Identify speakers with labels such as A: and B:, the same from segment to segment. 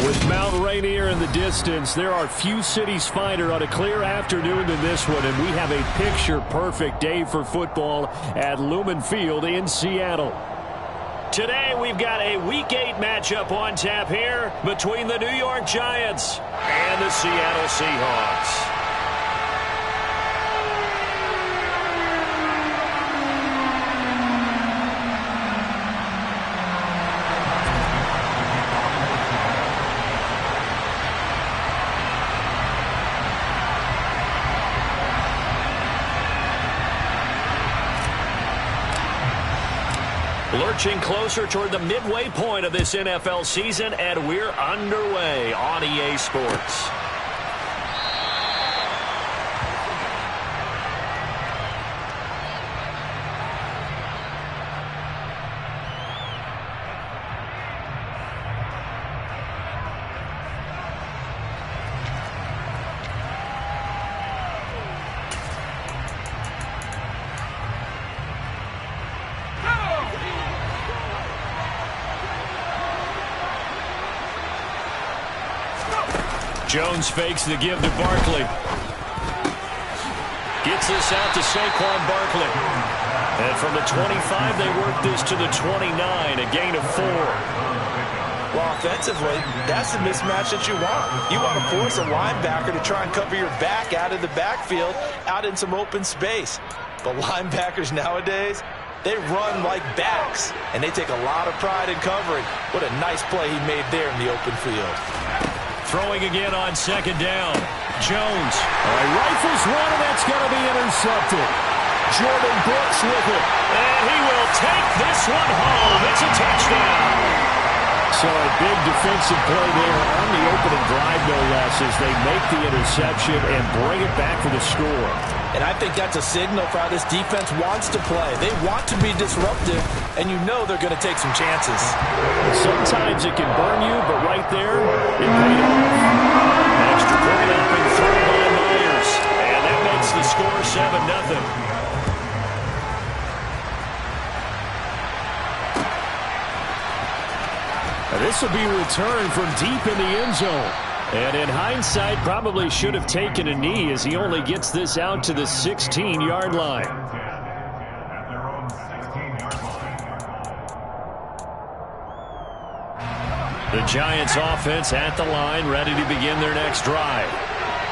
A: With Mount Rainier in the distance, there are few cities finer on a clear afternoon than this one, and we have a picture-perfect day for football at Lumen Field in Seattle. Today, we've got a Week 8 matchup on tap here between the New York Giants and the Seattle Seahawks. Lurching closer toward the midway point of this NFL season, and we're underway on EA Sports. Jones fakes the give to Barkley. Gets this out to Saquon Barkley. And from the 25, they work this to the 29, a gain of 4.
B: Well, offensively, that's the mismatch that you want. You want to force a linebacker to try and cover your back out of the backfield, out in some open space. But linebackers nowadays, they run like backs, and they take a lot of pride in covering. What a nice play he made there in the open field.
A: Throwing again on second down. Jones rifles one, and that's going to be intercepted. Jordan Brooks with it. And he will take this one home. It's a touchdown. So a big defensive play there on the opening drive, no less, as they make the interception and bring it back for the score.
B: And I think that's a signal for how this defense wants to play. They want to be disruptive, and you know they're going to take some chances.
A: Sometimes it can burn you, but right there, it paid off. Extra point up and thrown by Myers. And that makes the score 7-0. This will be returned from deep in the end zone. And in hindsight, probably should have taken a knee as he only gets this out to the 16-yard line. The Giants offense at the line, ready to begin their next drive.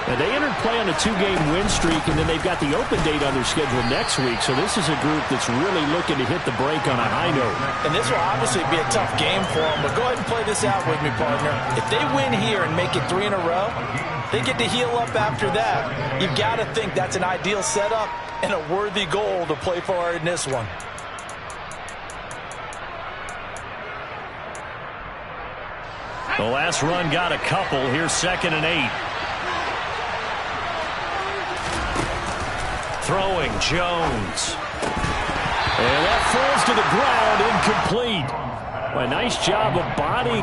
A: Now, they entered play on a 2-game win streak, and then they've got the open date on their schedule next week. So this is a group that's really looking to hit the break on a high note.
B: And this will obviously be a tough game for them, but go ahead and play this out with me, partner. If they win here and make it 3 in a row, they get to heal up after that. You've got to think that's an ideal setup and a worthy goal to play for in this one.
A: The last run got a couple. Here's 2nd and 8. Throwing, Jones. And that falls to the ground, incomplete. Well, a nice job of body.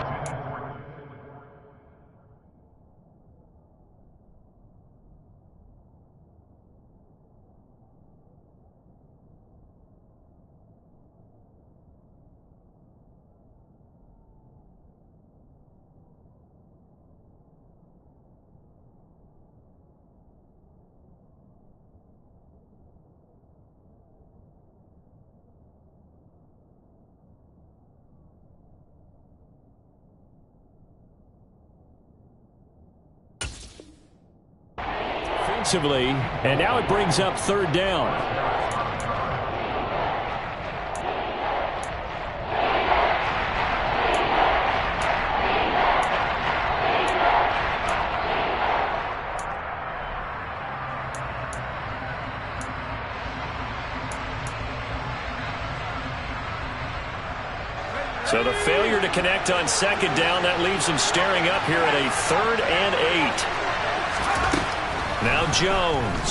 A: And now it brings up 3rd down. So the failure to connect on 2nd down, that leaves them staring up here at a 3rd and 8. Now Jones.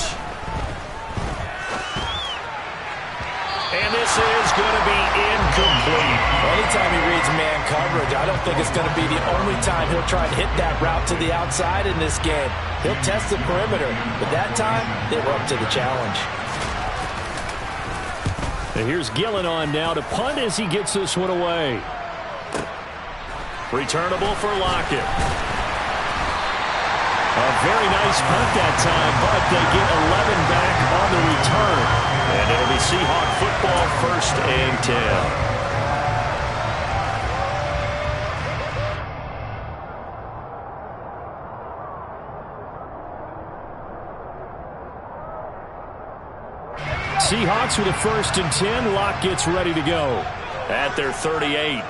A: And this is going to be incomplete.
B: Anytime he reads man coverage, I don't think it's going to be the only time he'll try and hit that route to the outside in this game. He'll test the perimeter, but that time, they were up to the challenge.
A: And here's Gillen on now to punt as he gets this one away. Returnable for Lockett. A very nice punt that time, but they get 11 back on the return. And it'll be Seahawk football, 1st and 10. Seahawks with a 1st and 10. Lock gets ready to go at their 38.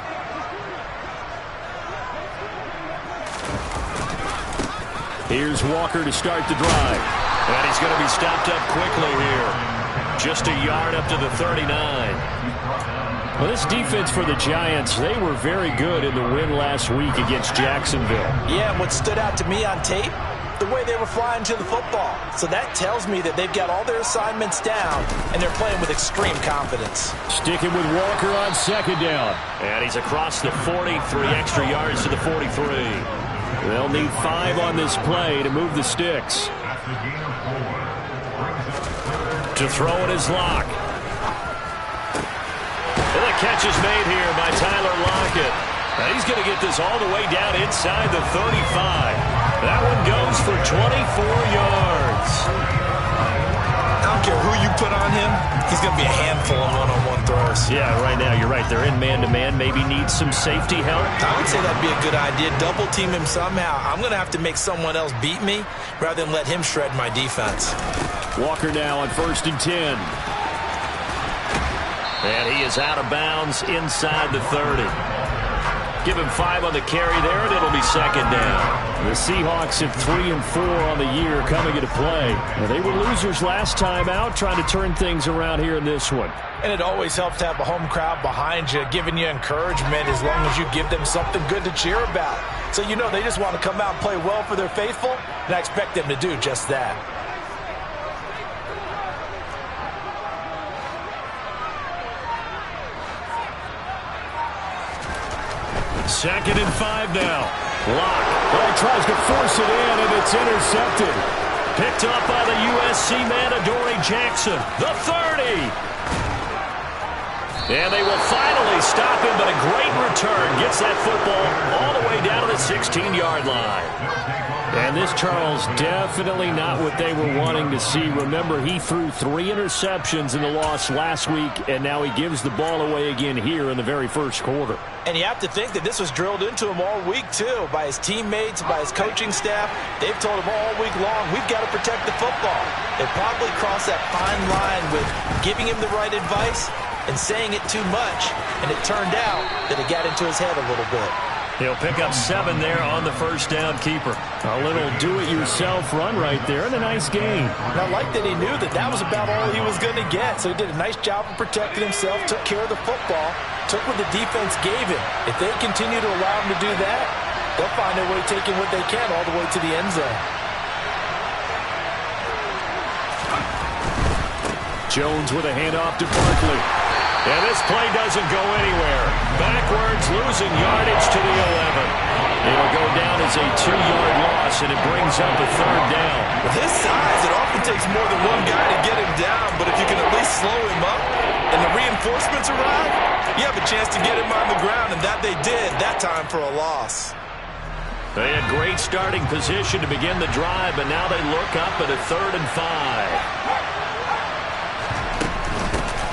A: Here's Walker to start the drive. And he's going to be stopped up quickly here. Just a yard up to the 39. Well, this defense for the Giants, they were very good in the win last week against Jacksonville.
B: Yeah, and what stood out to me on tape, the way they were flying to the football. So that tells me that they've got all their assignments down, and they're playing with extreme confidence.
A: Sticking with Walker on 2nd down. And he's across the 40, 3 extra yards to the 43. They'll need 5 on this play to move the sticks. To throw it is Lock. And the catch is made here by Tyler Lockett. And he's going to get this all the way down inside the 35. That one goes for 24 yards.
B: I don't care who you put on him. He's going to be a handful of one-on-one throws.
A: Yeah, right now you're right. They're in man-to-man. Maybe needs some safety help.
B: I would say that'd be a good idea. Double team him somehow. I'm going to have to make someone else beat me rather than let him shred my defense.
A: Walker now on 1st and 10. And he is out of bounds inside the 30. Give him 5 on the carry there, and it'll be 2nd down. The Seahawks have 3 and 4 on the year coming into play. Now, they were losers last time out, trying to turn things around here in this one.
B: And it always helps to have a home crowd behind you, giving you encouragement as long as you give them something good to cheer about. So you know they just want to come out and play well for their faithful, and I expect them to do just that.
A: Second and 5 now. Lock. Well, he tries to force it in, and it's intercepted. Picked up by the USC man, Adoree Jackson. The 30. And they will finally stop him, but a great return. Gets that football all the way down to the 16-yard line. And this, Charles, definitely not what they were wanting to see. Remember, he threw 3 interceptions in the loss last week, and now he gives the ball away again here in the very first quarter.
B: And you have to think that this was drilled into him all week, too, by his teammates, by his coaching staff. They've told him all week long, we've got to protect the football. They probably crossed that fine line with giving him the right advice and saying it too much. And it turned out that it got into his head a little bit.
A: He'll pick up 7 there on the first down keeper. A little do-it-yourself run right there and a nice gain.
B: And I like that he knew that that was about all he was going to get. So he did a nice job of protecting himself, took care of the football, took what the defense gave him. If they continue to allow him to do that, they'll find their way taking what they can all the way to the end zone.
A: Jones with a handoff to Barkley. And this play doesn't go anywhere. Backwards, losing yardage to the 11. It'll go down as a 2-yard loss, and it brings up a 3rd down.
B: With his size, it often takes more than one guy to get him down, but if you can at least slow him up and the reinforcements arrive, you have a chance to get him on the ground, and that they did that time for a loss.
A: They had great starting position to begin the drive, but now they look up at a 3rd and 5.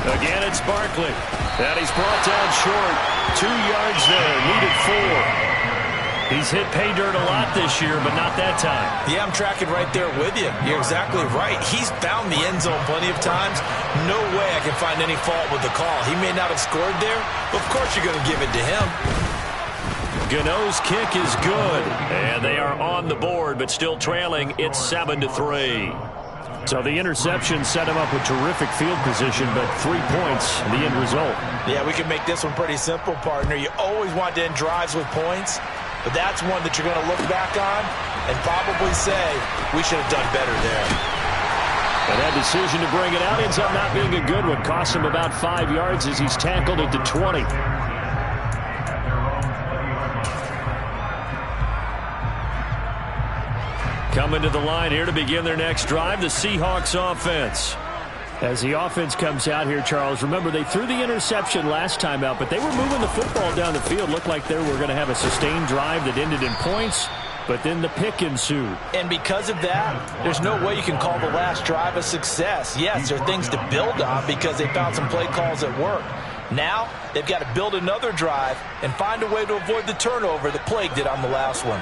A: Again, it's Barkley. And he's brought down short. 2 yards there. Needed 4. He's hit pay dirt a lot this year, but not that time.
B: Yeah, I'm tracking right there with you. You're exactly right. He's found the end zone plenty of times. No way I can find any fault with the call. He may not have scored there, but of course you're going to give it to him.
A: Gano's kick is good. And they are on the board, but still trailing. It's 7-3. So the interception set him up with terrific field position, but 3 points, the end result. Yeah, we can make this one pretty simple, partner. You always want to end drives with points, but that's one that you're going to look back on and probably say, we should have done better there. And that decision to bring it out ends up not being a good one. Costs him about 5 yards as he's tackled at the 20. Coming to the line here to begin their next drive, the Seahawks offense. As the offense comes out here, Charles, remember they threw the interception last time out, but they were moving the football down the field. Looked like they were going to have a sustained drive that ended in points, but then the pick ensued.
B: And because of that, there's no way you can call the last drive a success. Yes, there are things to build on because they found some play calls that work. Now, they've got to build another drive and find a way to avoid the turnover that plagued it on the last one.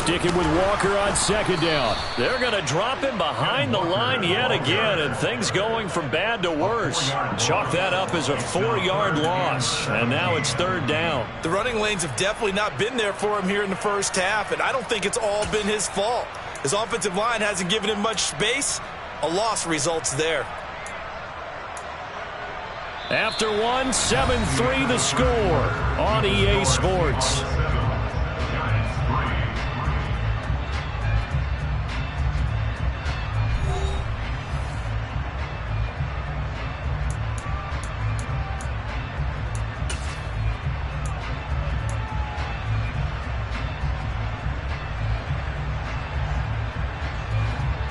A: Sticking with Walker on second down. They're going to drop him behind the line yet again, and things going from bad to worse. Chalk that up as a 4-yard loss, and now it's third down.
B: The running lanes have definitely not been there for him here in the first half, and I don't think it's all been his fault. His offensive line hasn't given him much space. A loss results there.
A: After one, 7-3 the score on EA Sports.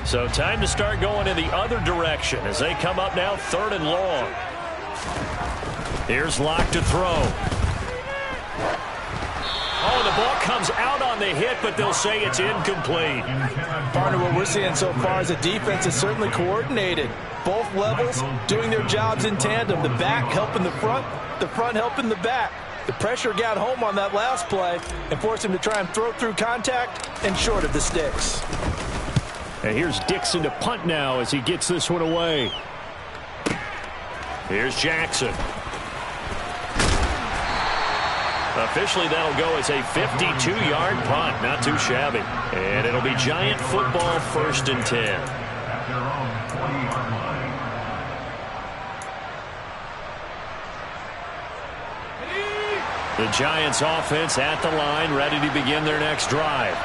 A: So time to start going in the other direction as they come up now 3rd and long. Here's Locke to throw. Oh, the ball comes out on the hit, but they'll say it's incomplete.
B: Partner, what we're seeing so far is the defense is certainly coordinated. Both levels doing their jobs in tandem. The back helping the front helping the back. The pressure got home on that last play and forced him to try and throw through contact and short of the sticks.
A: And here's Dixon to punt now as he gets this one away. Here's Jackson. Officially, that'll go as a 52-yard punt. Not too shabby. And it'll be Giant football 1st and 10. The Giants offense at the line, ready to begin their next drive.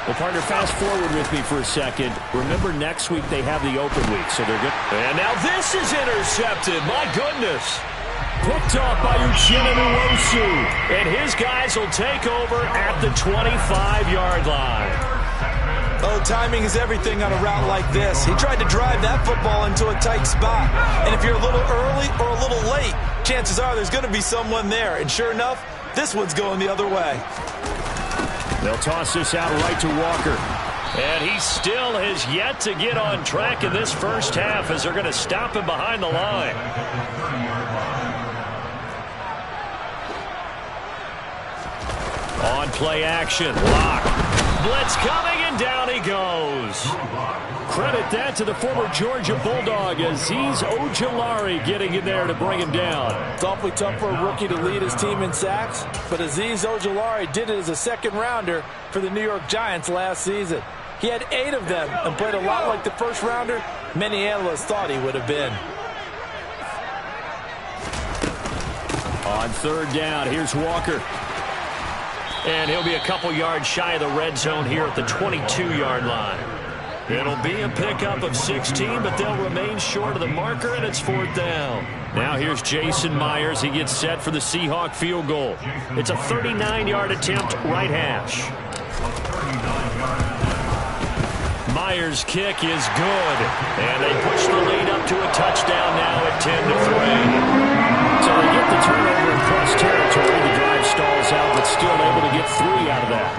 A: Well, partner, fast forward with me for a second. Remember, next week they have the open week, so they're good. And now this is intercepted. My goodness. Picked off by Uchenna Nwosu. And his guys will take over at the 25-yard line.
B: Oh, timing is everything on a route like this. He tried to drive that football into a tight spot. And if you're a little early or a little late, chances are there's going to be someone there. And sure enough, this one's going the other way.
A: They'll toss this out right to Walker. And he still has yet to get on track in this first half as they're going to stop him behind the line. On play action, Locke. Blitz coming, and down he goes. Credit that to the former Georgia Bulldog, Azeez Ojulari getting in there to bring him down.
B: It's awfully tough for a rookie to lead his team in sacks, but Azeez Ojulari did it as a second-rounder for the New York Giants last season. He had 8 of them and played a lot like the first-rounder many analysts thought he would have been.
A: On 3rd down, here's Walker. And he'll be a couple yards shy of the red zone here at the 22-yard line. It'll be a pickup of 16, but they'll remain short of the marker, and it's 4th down. Now here's Jason Myers. He gets set for the Seahawk field goal. It's a 39-yard attempt, right hash. Myers' kick is good, and they push the lead up to a touchdown now at 10-3. So they get the turnover in plus territory. The drive stalls out, but still able to get 3 out of that.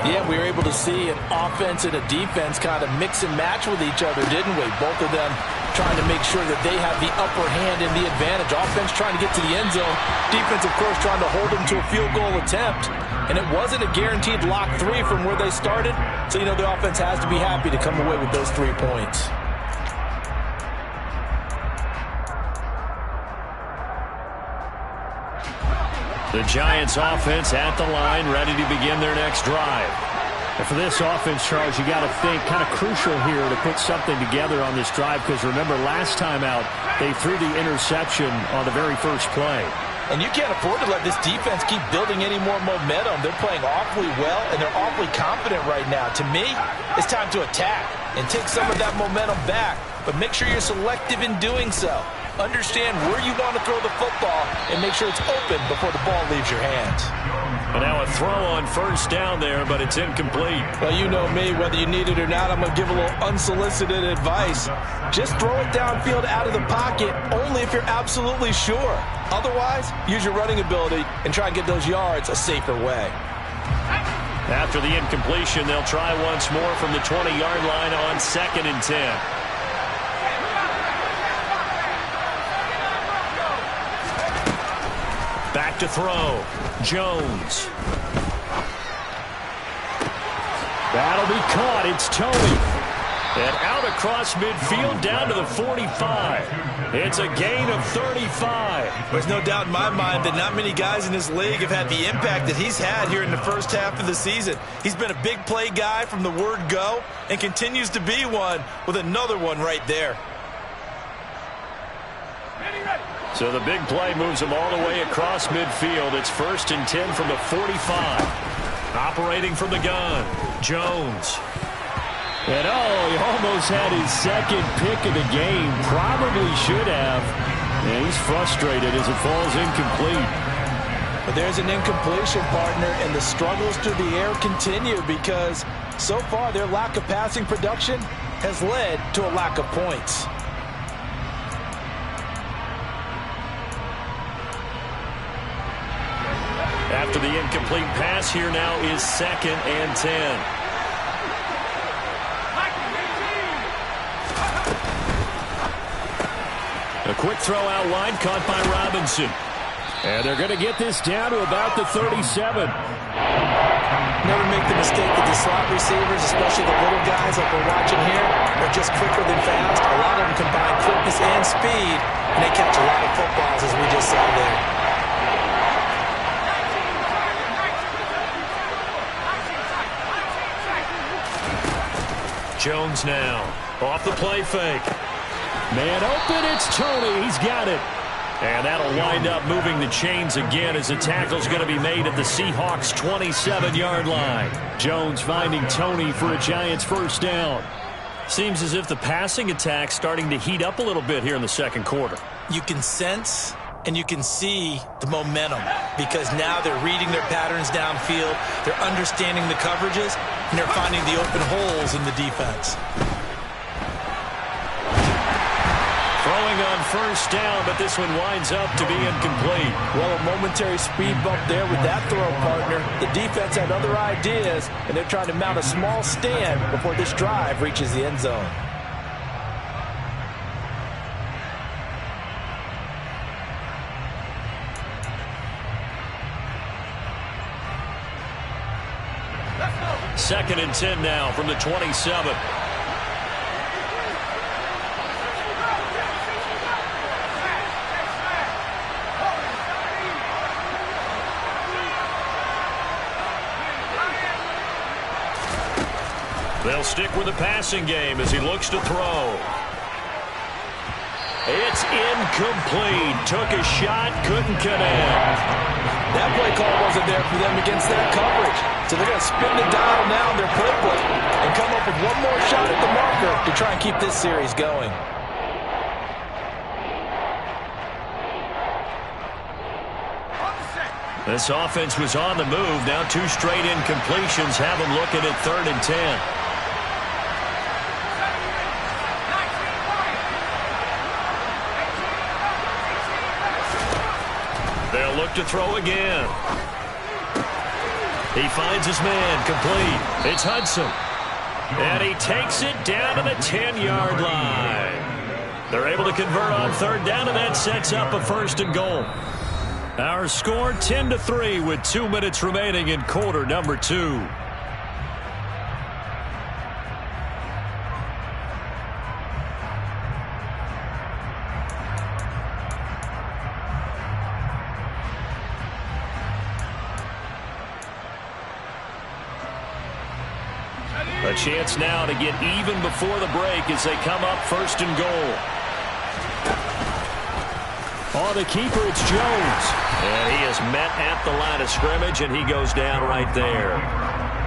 B: Yeah, we were able to see an offense and a defense kind of mix and match with each other, didn't we? Both of them trying to make sure that they have the upper hand and the advantage. Offense trying to get to the end zone. Defense, of course, trying to hold them to a field goal attempt. And it wasn't a guaranteed lock 3 from where they started. So, you know, the offense has to be happy to come away with those 3 points.
A: The Giants offense at the line, ready to begin their next drive. And for this offense, Charles, you got to think kind of crucial here to put something together on this drive, because remember, last time out, they threw the interception on the very first play.
B: And you can't afford to let this defense keep building any more momentum. They're playing awfully well, and they're awfully confident right now. To me, it's time to attack and take some of that momentum back, but make sure you're selective in doing so. Understand where you want to throw the football and make sure it's open before the ball leaves your hands.
A: And now a throw on first down there, but it's incomplete.
B: Well, you know me, whether you need it or not, I'm going to give a little unsolicited advice. Just throw it downfield out of the pocket only if you're absolutely sure. Otherwise, use your running ability and try and get those yards a safer way.
A: After the incompletion, they'll try once more from the 20-yard line on 2nd and 10. Back to throw. Jones. That'll be caught. It's Tony. And out across midfield down to the 45. It's a gain of 35.
B: There's no doubt in my mind that not many guys in this league have had the impact that he's had here in the first half of the season. He's been a big play guy from the word go and continues to be one with another one right there.
A: So the big play moves him all the way across midfield. It's 1st and 10 from the 45. Operating from the gun, Jones. And he almost had his second pick of the game. Probably should have. And he's frustrated as it falls incomplete.
B: But there's an incompletion, partner, and the struggles through the air continue because so far their lack of passing production has led to a lack of points.
A: After the incomplete pass, here now is 2nd and 10. A quick throw out wide, caught by Robinson. And they're going to get this down to about the 37.
B: Never make the mistake that the slot receivers, especially the little guys like we're watching here, are just quicker than fast. A lot of them combine quickness and speed, and they catch a lot of footballs, as we just saw there.
A: Jones now, off the play fake. Man open, it's Tony. He's got it. And that'll wind up moving the chains again as the tackle's going to be made at the Seahawks' 27-yard line. Jones finding Tony for a Giants first down. Seems as if the passing attack's starting to heat up a little bit here in the second quarter.
B: You can sense and you can see the momentum because now they're reading their patterns downfield, they're understanding the coverages, and they're finding the open holes in the defense.
A: Throwing on first down, but this one winds up to be incomplete.
B: Well, a momentary speed bump there with that throw, partner. The defense had other ideas, and they're trying to mount a small stand before this drive reaches the end zone.
A: Second and 10 now from the 27. They'll stick with the passing game as he looks to throw. It's incomplete. Took a shot, couldn't connect.
B: That play call wasn't there for them against that coverage. So they're going to spin the dial now in their playbook and come up with one more shot at the marker to try and keep this series going.
A: This offense was on the move. Now 2 straight incompletions have them looking at 3rd and 10. They'll look to throw again. He finds his man, complete. It's Hudson. And he takes it down to the 10-yard line. They're able to convert on 3rd down, and that sets up a 1st and goal. Our score 10-3 with 2 minutes remaining in quarter number 2. A chance now to get even before the break as they come up 1st and goal. On the keeper, it's Jones. And he is met at the line of scrimmage, and he goes down right there.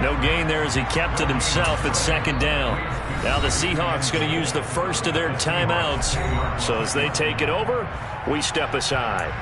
A: No gain there as he kept it himself at second down. Now the Seahawks going to use the first of their timeouts. So as they take it over, we step aside.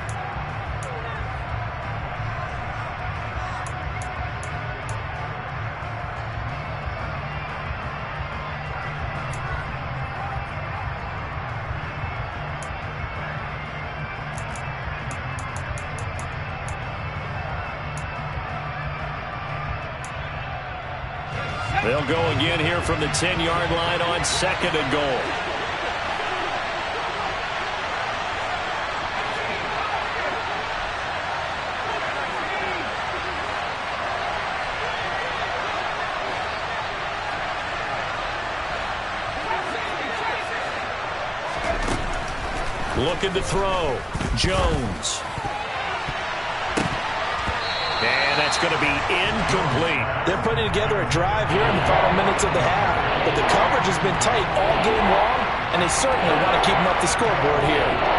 A: They'll go again here from the 10-yard line on 2nd and goal. Looking to throw. Jones. And that's going to be incomplete.
B: They're putting together a drive here in the final minutes of the half. But the coverage has been tight all game long, and they certainly want to keep them up the scoreboard here.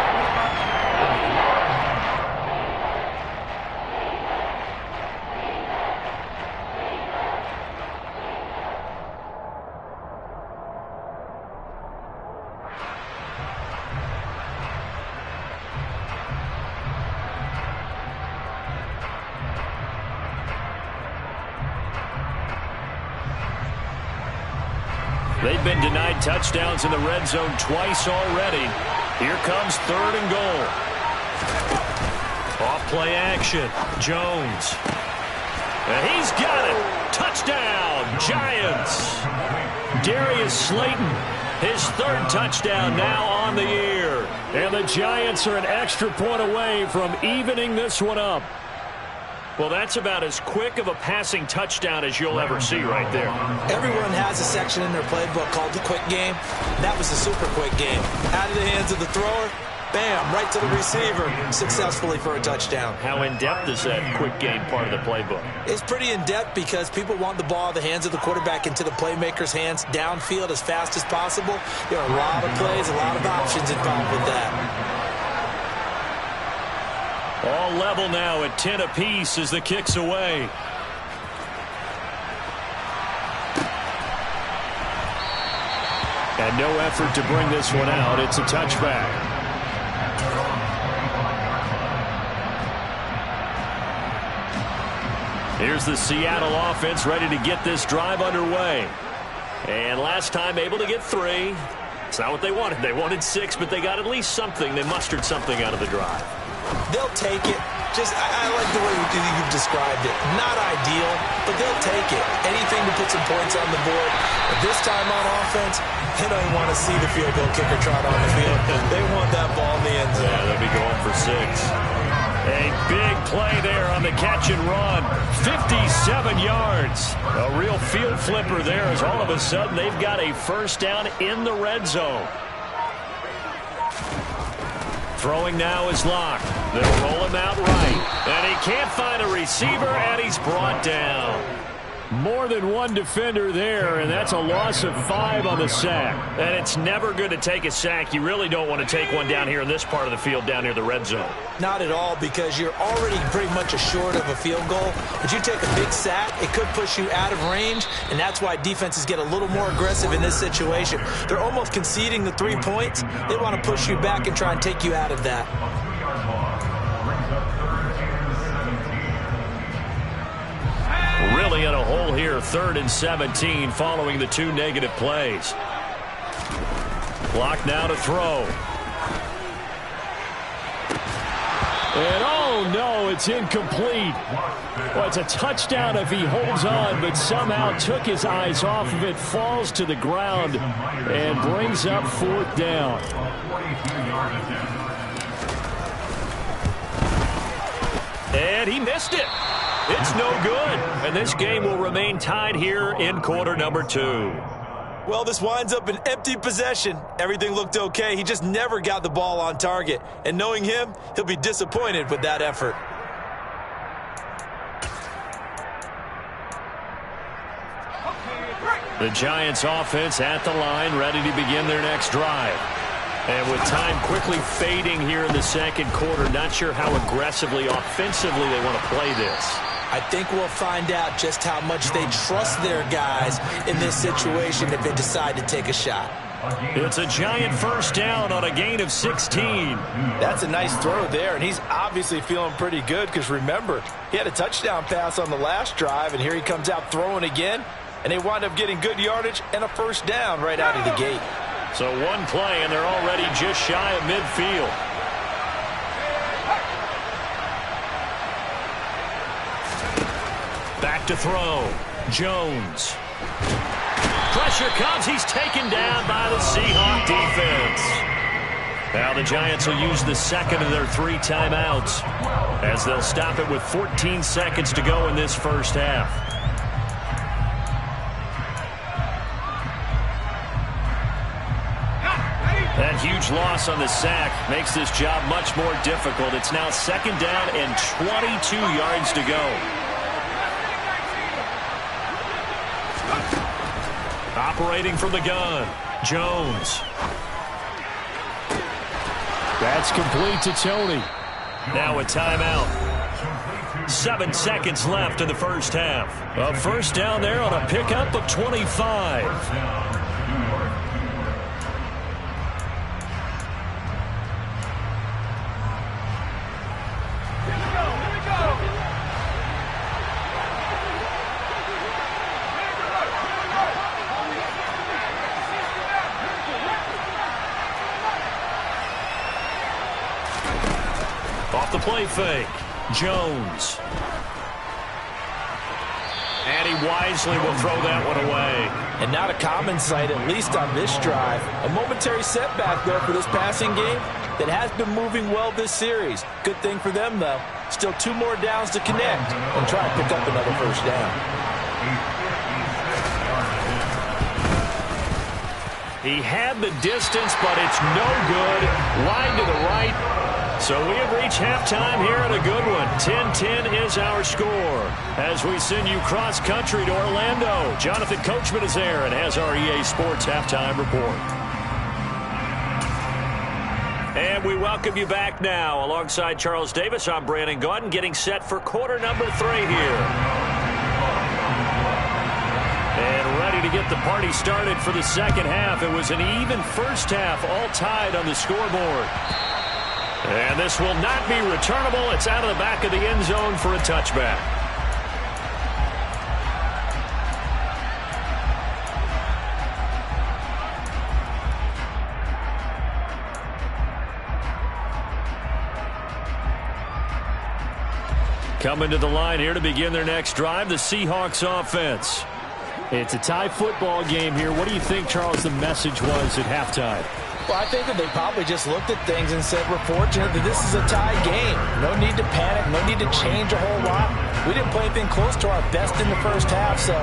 A: They've been denied touchdowns in the red zone twice already. Here comes 3rd and goal. Off play action. Jones. And he's got it. Touchdown, Giants. Darius Slayton, his 3rd touchdown now on the year. And the Giants are an extra point away from evening this one up. Well, that's about as quick of a passing touchdown as you'll ever see right there.
B: Everyone has a section in their playbook called the quick game. That was a super quick game. Out of the hands of the thrower, bam, right to the receiver, successfully for a touchdown.
A: How in-depth is that quick game part of the playbook?
B: It's pretty in-depth because people want the ball in the hands of the quarterback into the playmaker's hands downfield as fast as possible. There are a lot of plays, a lot of options involved with that.
A: All level now at 10 apiece as the kick's away. And no effort to bring this one out. It's a touchback. Here's the Seattle offense ready to get this drive underway. And last time able to get 3. It's not what they wanted. They wanted 6, but they got at least something. They mustered something out of the drive.
B: They'll take it. I like the way you've described it. Not ideal, but they'll take it. Anything to put some points on the board. But this time on offense, they don't want to see the field goal kicker trot on the field. They want that ball in the end zone.
A: Yeah, they'll be going for 6. A big play there on the catch and run. 57 yards. A real field flipper there as all of a sudden they've got a first down in the red zone. Throwing now is Locke. They'll roll him out right. And he can't find a receiver, and he's brought down. More than one defender there, and that's a loss of 5 on the sack. And it's never good to take a sack. You really don't want to take one down here in this part of the field down near the red zone.
B: Not at all, because you're already pretty much assured of a field goal. But you take a big sack, it could push you out of range, and that's why defenses get a little more aggressive in this situation. They're almost conceding the 3 points. They want to push you back and try and take you out of that.
A: Really in a hole here, 3rd and 17 following the 2 negative plays. Clock now to throw. And oh no, it's incomplete. Well, it's a touchdown if he holds on, but somehow took his eyes off of it, falls to the ground, and brings up 4th down. And he missed it. It's no good. And this game will remain tied here in quarter number 2.
B: Well, this winds up an empty possession. Everything looked okay. He just never got the ball on target. And knowing him, he'll be disappointed with that effort.
A: The Giants offense at the line, ready to begin their next drive. And with time quickly fading here in the second quarter, not sure how aggressively, offensively they want to play this.
B: I think we'll find out just how much they trust their guys in this situation if they decide to take a shot.
A: It's a giant first down on a gain of 16.
B: That's a nice throw there, and he's obviously feeling pretty good because, remember, he had a touchdown pass on the last drive, and here he comes out throwing again, and they wind up getting good yardage and a first down right out of the gate.
A: So one play, and they're already just shy of midfield. Back to throw. Jones. Pressure comes. He's taken down by the Seahawks defense. Now the Giants will use the second of their 3 timeouts as they'll stop it with 14 seconds to go in this first half. That huge loss on the sack makes this job much more difficult. It's now second down and 22 yards to go. Operating from the gun, Jones. That's complete to Tony. Now a timeout. 7 seconds left in the first half. A first down there on a pickup of 25. Off the play fake, Jones. And he wisely will throw that one away. And not a common sight, at least on this drive. A momentary setback, though, for this passing game that has been moving well this series. Good thing for them, though. Still 2 more downs to connect and try and pick up another first down. He had the distance, but it's no good. Wide to the right. So we have reached halftime here at a good one. 10-10 is our score. As we send you cross-country to Orlando, Jonathan Coachman is there and has our EA Sports halftime report. And we welcome you back now. Alongside Charles Davis, I'm Brandon Gaudin, getting set for quarter number 3 here. And ready to get the party started for the second half. It was an even first half, all tied on the scoreboard. And this will not be returnable. It's out of the back of the end zone for a touchback. Coming to the line here to begin their next drive, the Seahawks offense. It's a tie football game here. What do you think, Charles, the message was at halftime?
B: Well, I think that they probably just looked at things and said, we're fortunate that this is a tie game. No need to panic, no need to change a whole lot. We didn't play anything close to our best in the first half, so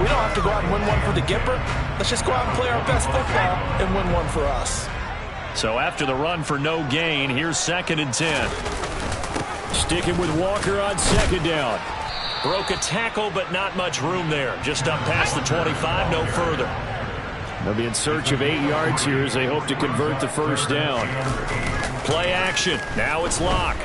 B: we don't have to go out and win one for the Gipper. Let's just go out and play our best football and win one for us.
A: So after the run for no gain, here's 2nd and 10. Sticking with Walker on second down. Broke a tackle, but not much room there. Just up past the 25, no further. They'll be in search of 8 yards here as they hope to convert the first down. Play action. Now it's Locke.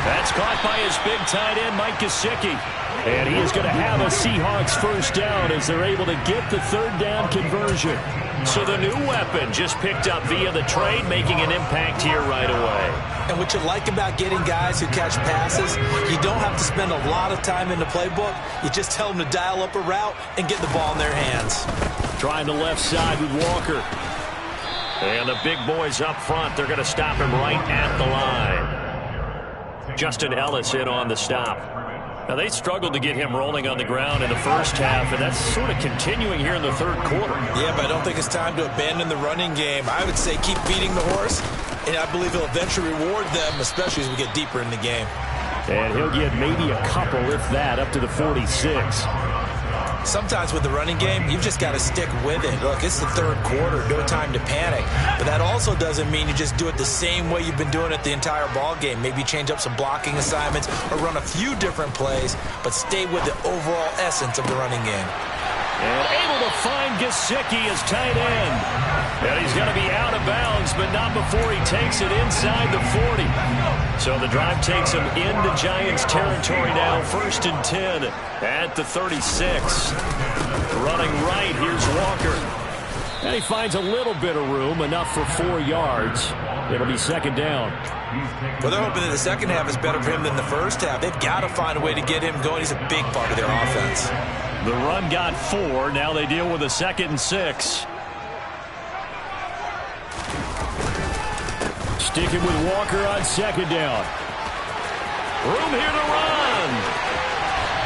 A: That's caught by his big tight end, Mike Gesicki. And he is going to have a Seahawks first down as they're able to get the 3rd down conversion. So the new weapon just picked up via the trade, making an impact here right away.
B: And what you like about getting guys who catch passes, you don't have to spend a lot of time in the playbook. You just tell them to dial up a route and get the ball in their hands.
A: Trying the left side with Walker. And the big boys up front, they're going to stop him right at the line. Justin Ellis in on the stop. Now, they struggled to get him rolling on the ground in the first half, and that's sort of continuing here in the 3rd quarter.
B: Yeah, but I don't think it's time to abandon the running game. I would say keep feeding the horse, and I believe he'll eventually reward them, especially as we get deeper in the game.
A: And he'll get maybe a couple, if that, up to the 46.
B: Sometimes with the running game, you've just got to stick with it. Look, it's the 3rd quarter, no time to panic. But that also doesn't mean you just do it the same way you've been doing it the entire ball game. Maybe change up some blocking assignments or run a few different plays, but stay with the overall essence of the running game.
A: And able to find Gesicki as tight end. And he's going to be out of bounds, but not before he takes it inside the 40. So the drive takes him into Giants territory now. 1st and 10 at the 36. Running right, here's Walker. And he finds a little bit of room, enough for 4 yards. It'll be 2nd down.
B: Well, they're hoping that the second half is better for him than the first half. They've got to find a way to get him going. He's a big part of their offense.
A: The run got 4. Now they deal with a 2nd and 6. Sticking with Walker on 2nd down. Room here to run.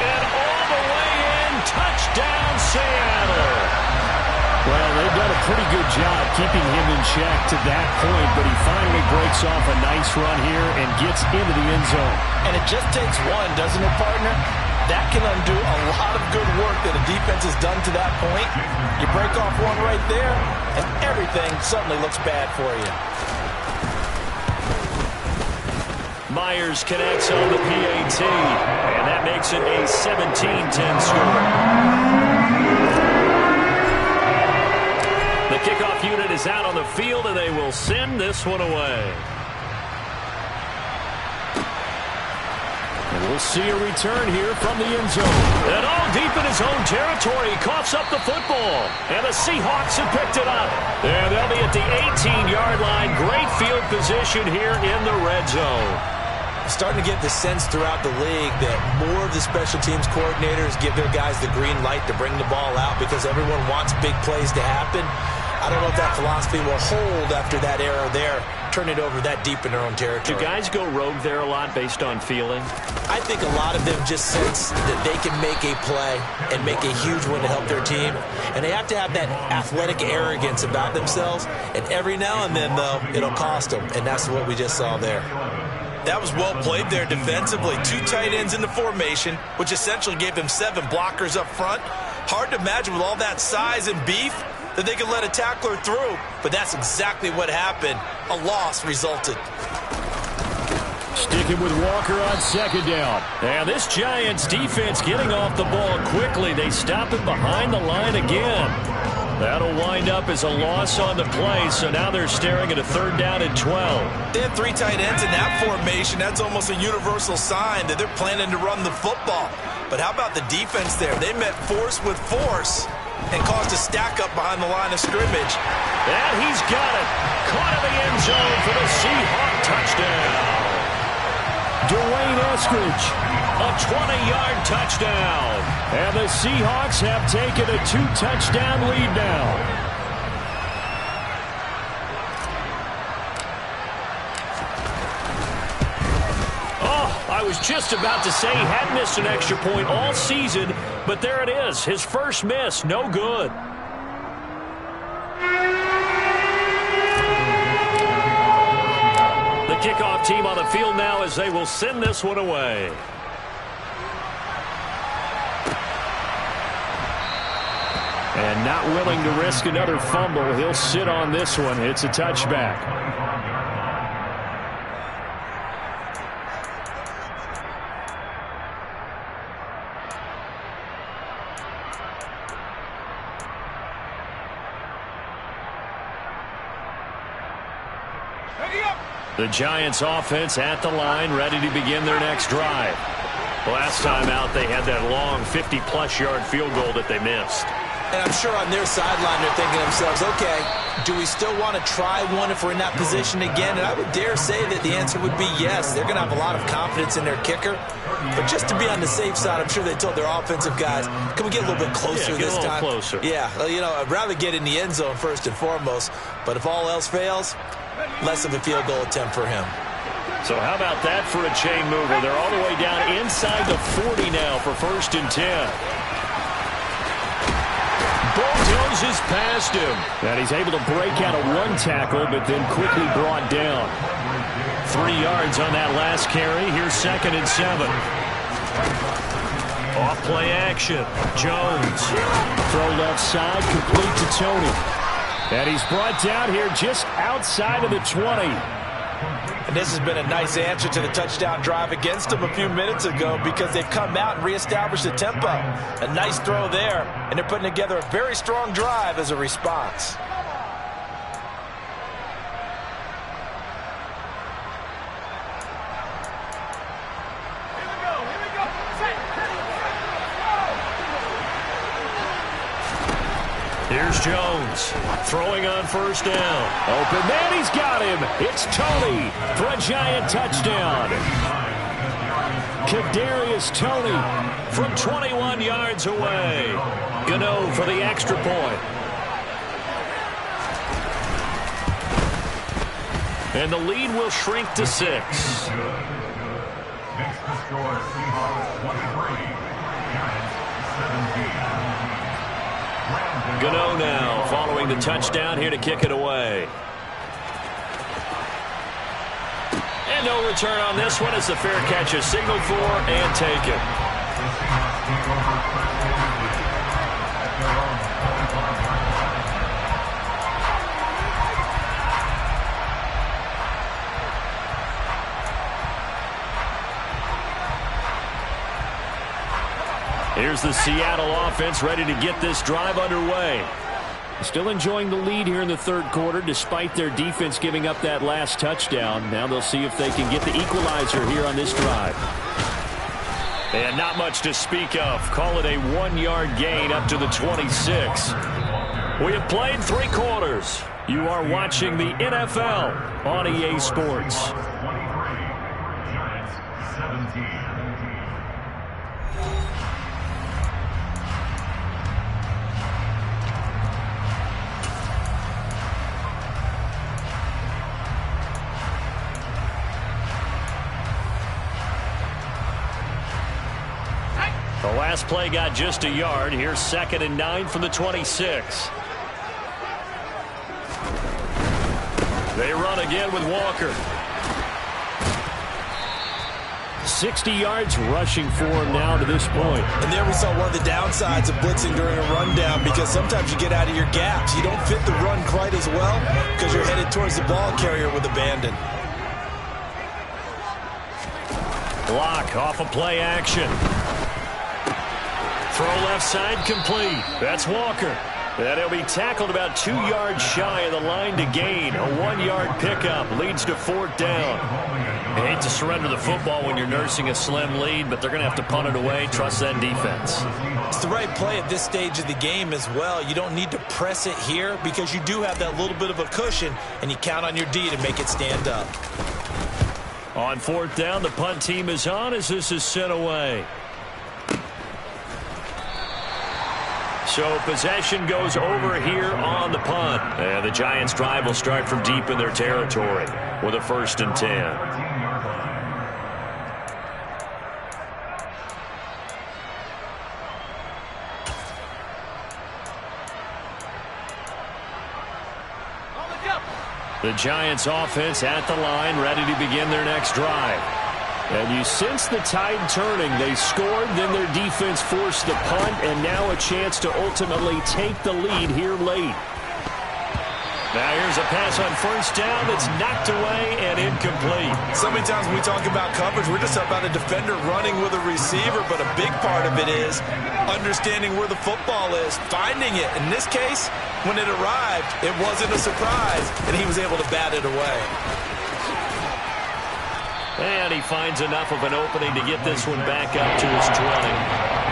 A: And all the way in. Touchdown, Seattle. Well, they've done a pretty good job keeping him in check to that point, but he finally breaks off a nice run here and gets into the end zone. And it just takes one, doesn't it, partner? That can undo a lot of good work that a defense has done to that point. You break off one right there, and everything suddenly looks bad for you. Myers connects on the PAT, and that makes it a 17-10 score. The kickoff unit is out on the field, and they will send this one away. And we'll see a return here from the end zone. And all deep in his own territory, he coughs up the football. And the Seahawks have picked it up. And they'll be at the 18-yard line. Great field position here in the red zone. Starting to get the sense throughout the league that more of the special teams coordinators give their guys the green light to bring the ball out because everyone wants big plays to happen. I don't know if that philosophy will hold after that era there, turn it over that deep in their own territory. Do guys go rogue there a lot based on feeling? I think a lot of them just sense that they can make a play and make a huge one to help their team. And they have to have that athletic arrogance about themselves. And every now and then, though, it'll cost them. And that's what we just saw there. That was well played there defensively. 2 tight ends in the formation, which essentially gave them 7 blockers up front. Hard to imagine with all that size and beef that they could let a tackler through. But that's exactly what happened. A loss resulted. Sticking with Walker on 2nd down. And this Giants defense getting off the ball quickly. They stop it behind the line again. That'll wind up as a loss on the play, so now they're staring at a 3rd down and 12. They have 3 tight ends in that formation. That's almost a universal sign that they're planning to run the football. But how about the defense there? They met force with force and caused a stack up behind the line of scrimmage. And he's got it. Caught in the end zone for the Seahawk touchdown. Dwayne Eskridge, a 20-yard touchdown. And the Seahawks have taken a 2-touchdown lead now. Oh, I was just about to say he hadn't missed an extra point all season, but there it is. His first miss, no good. The kickoff team on the field now as they will send this one away. And not willing to risk another fumble, he'll sit on this one. It's a touchback. The Giants offense at the line, ready to begin their next drive. Last time out, they had that long 50-plus yard field goal that they missed. And I'm sure on their sideline they're thinking to themselves, okay, do we still want to try one if we're in that position again? And I would dare say that the answer would be yes. They're going to have a lot of confidence in their kicker. But just to be on the safe side, I'm sure they told their offensive guys, can we get a little bit closer this time? Closer. Yeah, well, you know, I'd rather get in the end zone first and foremost. But if all else fails, less of a field goal attempt for him. So how about that for a chain mover? They're all the way down inside the 40 now for 1st and 10. Bulldozes past him. And he's able to break out of one tackle, but then quickly brought down. 3 yards on that last carry. Here's 2nd and 7. Off play action. Jones. Throw left side, complete to Tony. And he's brought down here just outside of the 20.
B: And this has been a nice answer to the touchdown drive against them a few minutes ago because they've come out and reestablished the tempo. A nice throw there, and they're putting together a very strong drive as a response.
A: Here's Jones, throwing on first down. Open man, he's got him. It's Tony for a giant touchdown. Kadarius Toney from 21 yards away. Gano for the extra point. And the lead will shrink to 6.
C: Next to score, Seahawks 23, Giants 17.
A: Gano now following the touchdown here to kick it away. And no return on this one as the fair catch is signaled for and taken. Here's the Seattle offense ready to get this drive underway. Still enjoying the lead here in the third quarter despite their defense giving up that last touchdown. Now they'll see if they can get the equalizer here on this drive. And not much to speak of. Call it a 1-yard gain up to the 26. We have played 3 quarters. You are watching the NFL on EA Sports.
C: 23, Giants 17.
A: The last play got just a yard. Here's 2nd and 9 from the 26. They run again with Walker. 60 yards rushing for him now to this point.
B: And there we saw one of the downsides of blitzing during a rundown because sometimes you get out of your gaps. You don't fit the run quite as well because you're headed towards the ball carrier with abandon.
A: Block off of play action. Throw left side complete. That's Walker. And he'll be tackled about 2 yards shy of the line to gain. A 1-yard pickup leads to 4th down. You hate to surrender the football when you're nursing a slim lead, but they're going to have to punt it away. Trust that defense.
B: It's the right play at this stage of the game as well. You don't need to press it here because you do have that little bit of a cushion, and you count on your D to make it stand up.
A: On 4th down, the punt team is on as this is sent away. So possession goes over here on the punt. And the Giants drive will start from deep in their territory with a 1st and 10. The Giants offense at the line ready to begin their next drive. And you sense the tide turning. They scored, then their defense forced the punt, and now a chance to ultimately take the lead here late. Now here's a pass on 1st down that's knocked away and incomplete.
B: So many times when we talk about coverage, we're just about a defender running with a receiver, but a big part of it is understanding where the football is, finding it. In this case, when it arrived, it wasn't a surprise, and he was able to bat it away.
A: And he finds enough of an opening to get this one back up to his 20.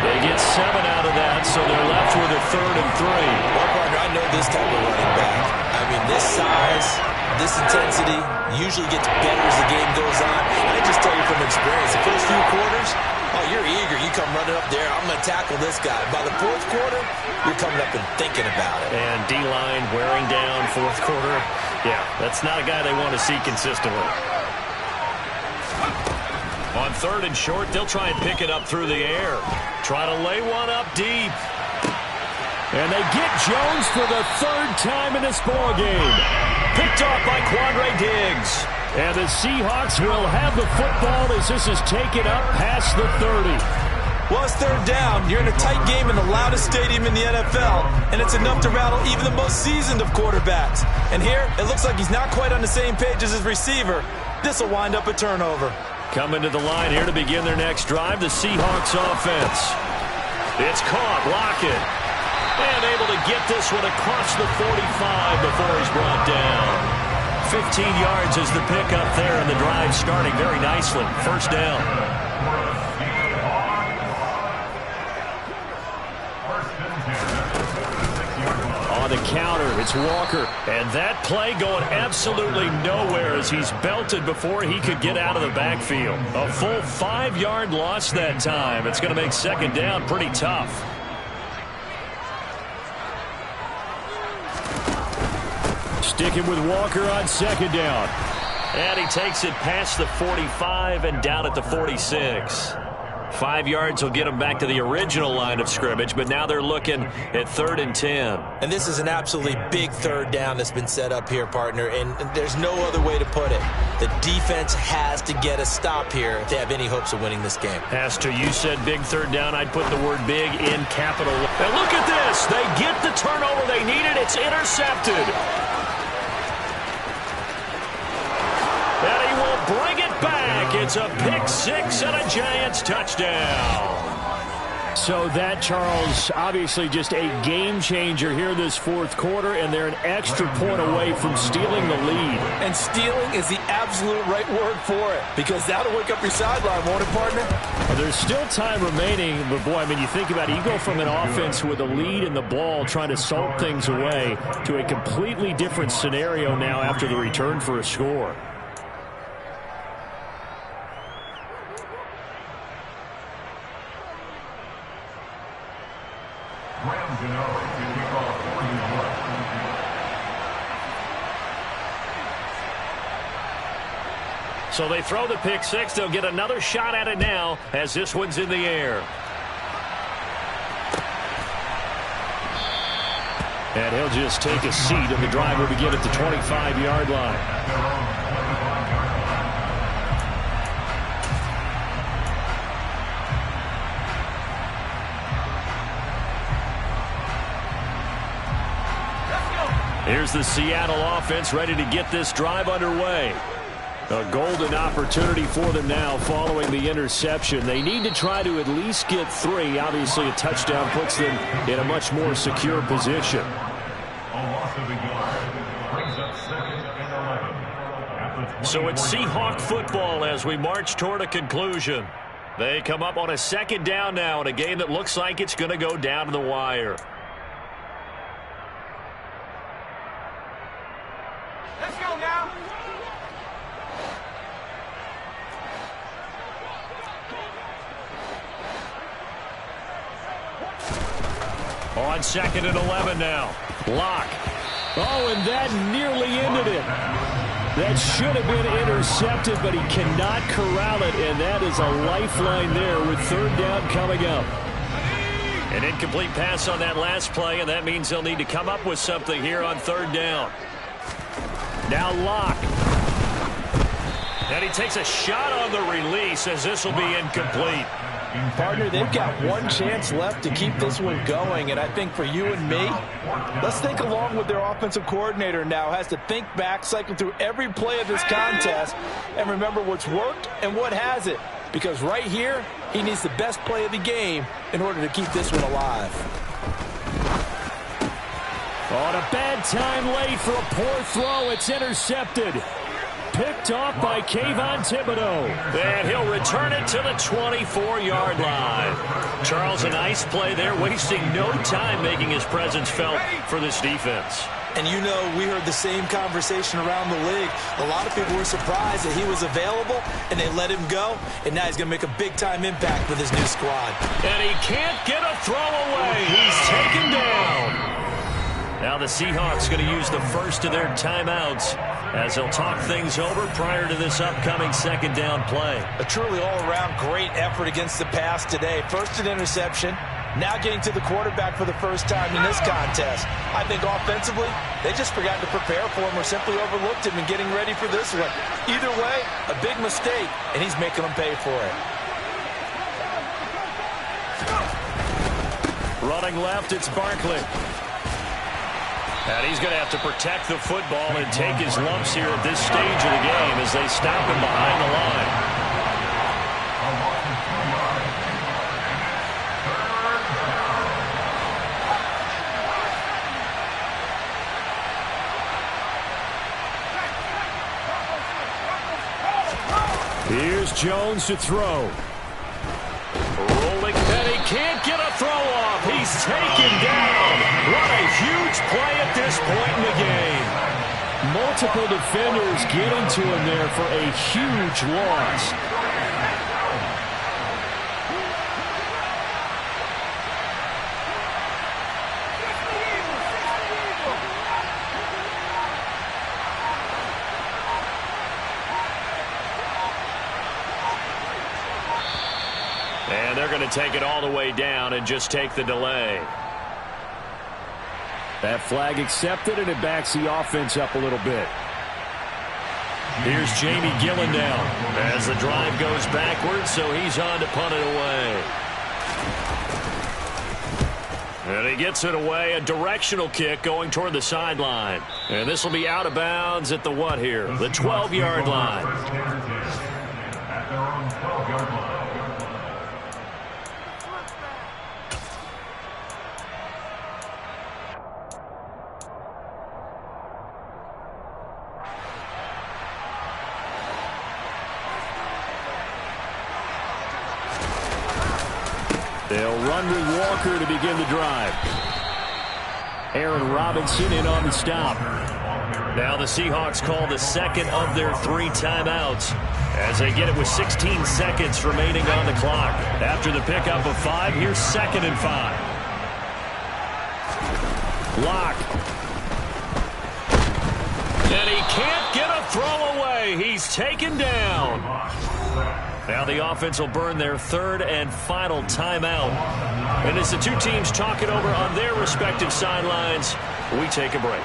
A: They get 7 out of that, so they're left with a 3rd and 3.
B: Well, partner, I know this type of running back. I mean, this size, this intensity usually gets better as the game goes on. I just tell you from experience, the first few quarters, oh, you're eager. You come running up there, I'm going to tackle this guy. By the 4th quarter, you're coming up and thinking about it.
A: And D-line wearing down 4th quarter. Yeah, that's not a guy they want to see consistently. On 3rd and short, they'll try and pick it up through the air. Try to lay one up deep. And they get Jones for the 3rd time in this ballgame. Picked off by Quandre Diggs. And the Seahawks will have the football as this is taken up past the 30.
B: Well, it's 3rd down. You're in a tight game in the loudest stadium in the NFL, and it's enough to rattle even the most seasoned of quarterbacks. And here, it looks like he's not quite on the same page as his receiver, This will wind up a turnover.
A: Coming to the line here to begin their next drive, the Seahawks offense. It's caught, Lockett. And able to get this one across the 45 before he's brought down. 15 yards is the pickup there, and the drive starting very nicely. First down. On the counter, it's Walker. And that play going absolutely nowhere as he's belted before he could get out of the backfield. A full 5-yard loss that time. It's going to make second down pretty tough. Sticking with Walker on second down. And he takes it past the 45 and down at the 46. 5 yards will get him back to the original line of scrimmage, but now they're looking at 3rd and 10.
B: And this is an absolutely big third down that's been set up here, partner, and there's no other way to put it. The defense has to get a stop here if they have any hopes of winning this game.
A: As to you said big third down, I'd put the word big in capital. And look at this. They get the turnover they needed. It's intercepted. And he will bring it back. It's a pick six and a Giants touchdown. So that, Charles, obviously just a game changer here this fourth quarter, and they're an extra point away from stealing the lead.
B: And stealing is the absolute right word for it, because that'll wake up your sideline, won't it, partner?
A: Well, there's still time remaining, but boy, I mean, you think about it, you go from an offense with a lead in the ball trying to salt things away to a completely different scenario now after the return for a score. So they throw the pick six. They'll get another shot at it now as this one's in the air. And he'll just take a seat, and the drive will begin at the 25-yard line. Here's the Seattle offense ready to get this drive underway. A golden opportunity for them now following the interception. They need to try to at least get 3. Obviously, a touchdown puts them in a much more secure position. So it's Seahawk football as we march toward a conclusion. They come up on a second down now in a game that looks like it's going to go down to the wire.
D: Let's go now.
A: On 2nd and 11 now. Lock. Oh, and that nearly ended it. That should have been intercepted, but he cannot corral it, and that is a lifeline there with third down coming up. An incomplete pass on that last play, and that means they'll need to come up with something here on third down. Now Lock. And he takes a shot on the release as this will be incomplete.
B: Partner, they've got one chance left to keep this one going, and I think for you and me, let's think along with their offensive coordinator now. Has to think back, cycle through every play of this contest, and remember what's worked and what hasn't. Because right here, he needs the best play of the game in order to keep this one alive.
A: On a bad time late for a poor throw. It's intercepted. Picked off by Kayvon Thibodeau. And he'll return it to the 24-yard line. Charles, a nice play there, wasting no time making his presence felt for this defense.
B: And you know, we heard the same conversation around the league. A lot of people were surprised that he was available, and they let him go. And now he's going to make a big-time impact with his new squad.
A: And he can't get a throw away. He's taken down. Now the Seahawks going to use the first of their timeouts as they'll talk things over prior to this upcoming second down play.
B: A truly all-around great effort against the pass today. First an interception, now getting to the quarterback for the first time in this contest. I think offensively, they just forgot to prepare for him or simply overlooked him in getting ready for this one. Either way, a big mistake, and he's making them pay for it.
A: Running left, it's Barkley. And he's going to have to protect the football and take his lumps here at this stage of the game as they stop him behind the line. Here's Jones to throw. Rolling, and he can't get a throw off. He's taken down. What a huge play at this point in the game. Multiple defenders getting to him there for a huge loss. And they're going to take it all the way down and just take the delay. That flag accepted, and it backs the offense up a little bit. Here's Jamie Gillen now as the drive goes backwards, so he's on to punt it away. And he gets it away, a directional kick going toward the sideline. And this will be out of bounds at the what here? The 12-yard line.
C: At their own 12-yard line.
A: They'll run with Walker to begin the drive. Aaron Robinson in on the stop. Now the Seahawks call the second of their 3 timeouts as they get it with 16 seconds remaining on the clock. After the pickup of 5, here's 2nd and 5. Lock. And he can't get a throw away. He's taken down. Now the offense will burn their 3rd and final timeout. And as the two teams talk it over on their respective sidelines, we take a break.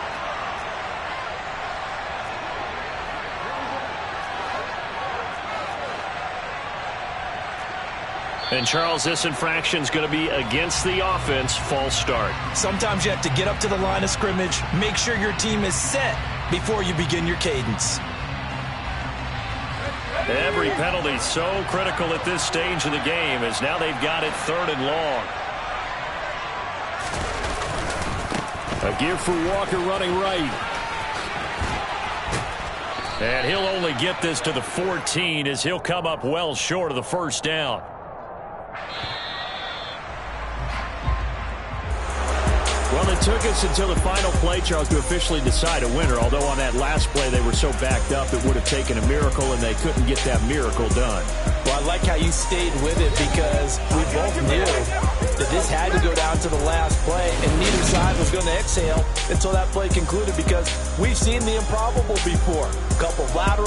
A: And Charles, this infraction is going to be against the offense. False start.
B: Sometimes you have to get up to the line of scrimmage, make sure your team is set before you begin your cadence.
A: Every penalty so critical at this stage of the game as now they've got it 3rd and long. A give for Walker running right. And he'll only get this to the 14 as he'll come up well short of the 1st down. Well, it took us until the final play, Charles, to officially decide a winner. Although on that last play they were so backed up it would have taken a miracle, and they couldn't get that miracle done.
B: Well, I like how you stayed with it because we both knew that this had to go down to the last play, and neither side was going to exhale until that play concluded because we've seen the improbable before. A couple lateral